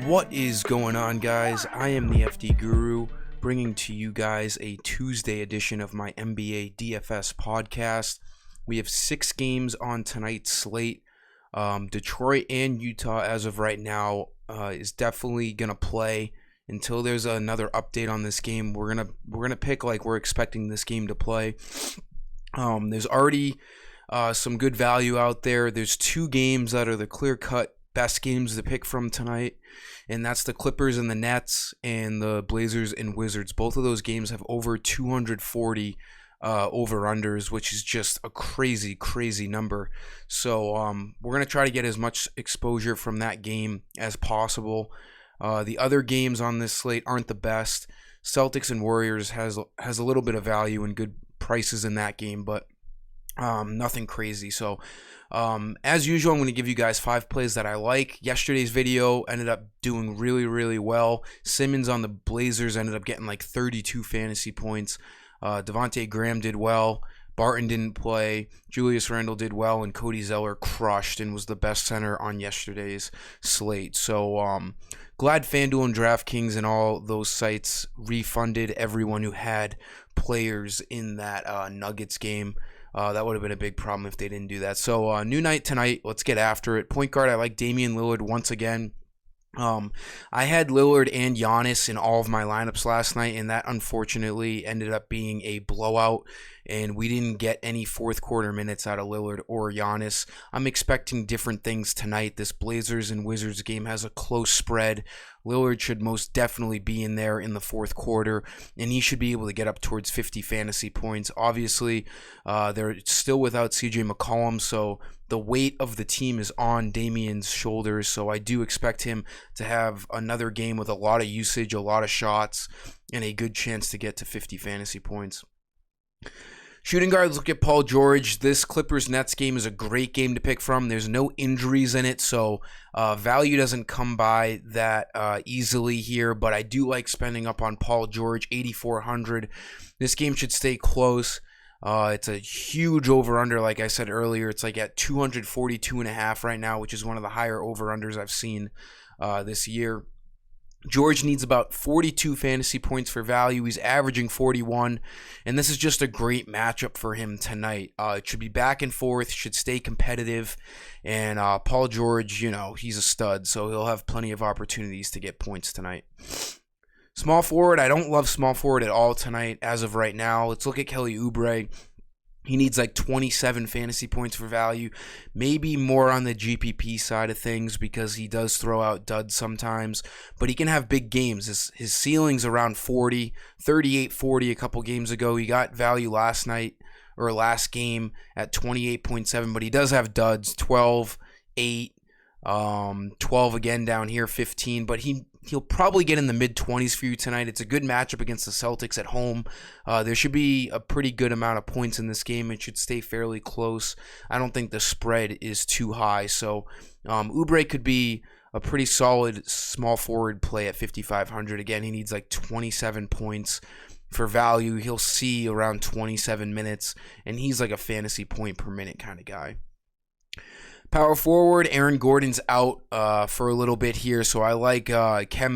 What is going on, guys? I am the FD Guru, bringing to you guys a Tuesday edition of my NBA DFS podcast. We have 6 games on tonight's slate. Detroit and Utah, as of right now, is definitely gonna play until there's another update on this game. We're gonna pick like we're expecting this game to play. There's already some good value out there. There's 2 games that are the clear-cut best games to pick from tonight, and that's the Clippers and the Nets and the Blazers and Wizards. Both of those games have over 240 over-unders, which is just a crazy number. So we're going to try to get as much exposure from that game as possible. The other games on this slate aren't the best. Celtics and Warriors has a little bit of value and good prices in that game, but nothing crazy. So as usual, I'm going to give you guys 5 plays that I like. Yesterday's video ended up doing really well. Simmons on the Blazers ended up getting like 32 fantasy points. Devontae Graham did well. Barton didn't play. Julius Randle did well, and Cody Zeller crushed and was the best center on yesterday's slate. So glad FanDuel and DraftKings and all those sites refunded everyone who had players in that Nuggets game. That would have been a big problem if they didn't do that. So new night tonight. Let's get after it. Point guard, I like Damian Lillard once again. I had Lillard and Giannis in all of my lineups last night, and that unfortunately ended up being a blowout, and we didn't get any fourth quarter minutes out of Lillard or Giannis. I'm expecting different things tonight. This Blazers and Wizards game has a close spread. Lillard should most definitely be in there in the fourth quarter, and he should be able to get up towards 50 fantasy points. Obviously, they're still without CJ McCollum, so the weight of the team is on Damian's shoulders, so I do expect him to have another game with a lot of usage, a lot of shots, and a good chance to get to 50 fantasy points. Shooting guards, look at Paul George. This Clippers-Nets game is a great game to pick from. There's no injuries in it, so value doesn't come by that easily here, but I do like spending up on Paul George, 8,400. This game should stay close. It's a huge over-under, like I said earlier. It's like at 242.5 right now, which is one of the higher over-unders I've seen this year. George needs about 42 fantasy points for value. He's averaging 41, and this is just a great matchup for him tonight. It should be back and forth, should stay competitive, and Paul George, he's a stud, so he'll have plenty of opportunities to get points tonight. Small forward, I don't love small forward at all tonight as of right now. Let's look at Kelly Oubre. He needs like 27 fantasy points for value, maybe more on the GPP side of things because he does throw out duds sometimes, but he can have big games. His ceiling's around 40, 38-40 a couple games ago. He got value last game at 28.7, but he does have duds, 12, 8, 12 again down here, 15, but he'll probably get in the mid-20s for you tonight. It's a good matchup against the Celtics at home. There should be a pretty good amount of points in this game. It should stay fairly close. I don't think the spread is too high. So Oubre could be a pretty solid small forward play at 5,500. Again, he needs like 27 points for value. He'll see around 27 minutes, and he's like a fantasy point per minute kind of guy. Power forward, Aaron Gordon's out for a little bit here, so I like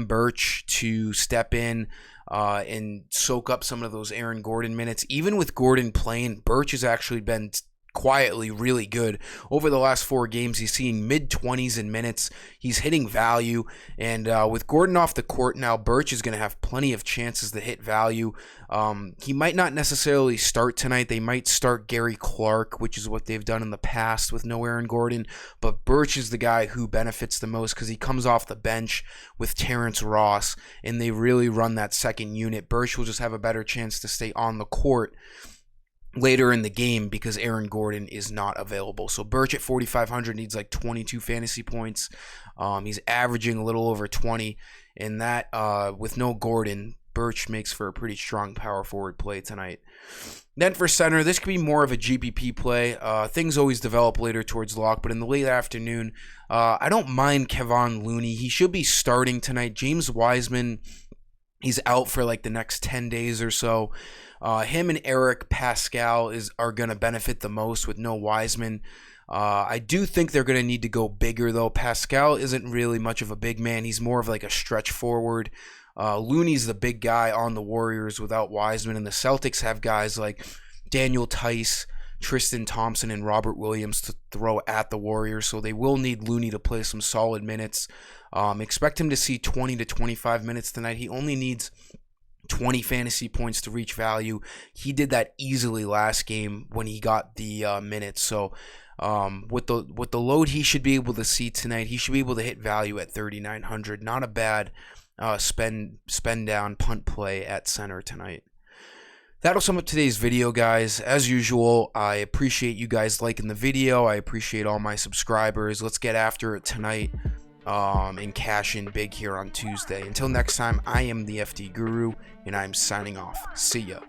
Burch to step in and soak up some of those Aaron Gordon minutes. Even with Gordon playing, Burch has actually been quietly really good. Over the last 4 games, he's seeing mid-20s in minutes. He's hitting value, and with Gordon off the court now, Burch is going to have plenty of chances to hit value. He might not necessarily start tonight. They might start Gary Clark, which is what they've done in the past with no Aaron Gordon, but Burch is the guy who benefits the most because he comes off the bench with Terrence Ross, and they really run that second unit. Burch will just have a better chance to stay on the court later in the game because Aaron Gordon is not available. So Burch at 4,500 needs like 22 fantasy points. He's averaging a little over 20, and that with no Gordon, Burch makes for a pretty strong power forward play tonight. Then for center, this could be more of a GPP play. Things always develop later towards lock, but in the late afternoon, I don't mind Kevon Looney. He should be starting tonight. James Wiseman He's out for like the next 10 days or so. Him and Eric Pascal are going to benefit the most with no Wiseman. I do think they're going to need to go bigger, though. Pascal isn't really much of a big man. He's more of like a stretch forward. Looney's the big guy on the Warriors without Wiseman, and the Celtics have guys like Daniel Tice, Tristan Thompson, and Robert Williams to throw at the Warriors, so they will need Looney to play some solid minutes. Expect him to see 20 to 25 minutes tonight. He only needs 20 fantasy points to reach value. He did that easily last game when he got the minutes. So with the load he should be able to see tonight, he should be able to hit value at 3,900. Not a bad spend down punt play at center tonight. That'll sum up today's video, guys. As usual, I appreciate you guys liking the video. I appreciate all my subscribers. Let's get after it tonight and cash in big here on Tuesday. Until next time, I am the FD Guru, and I'm signing off. See ya.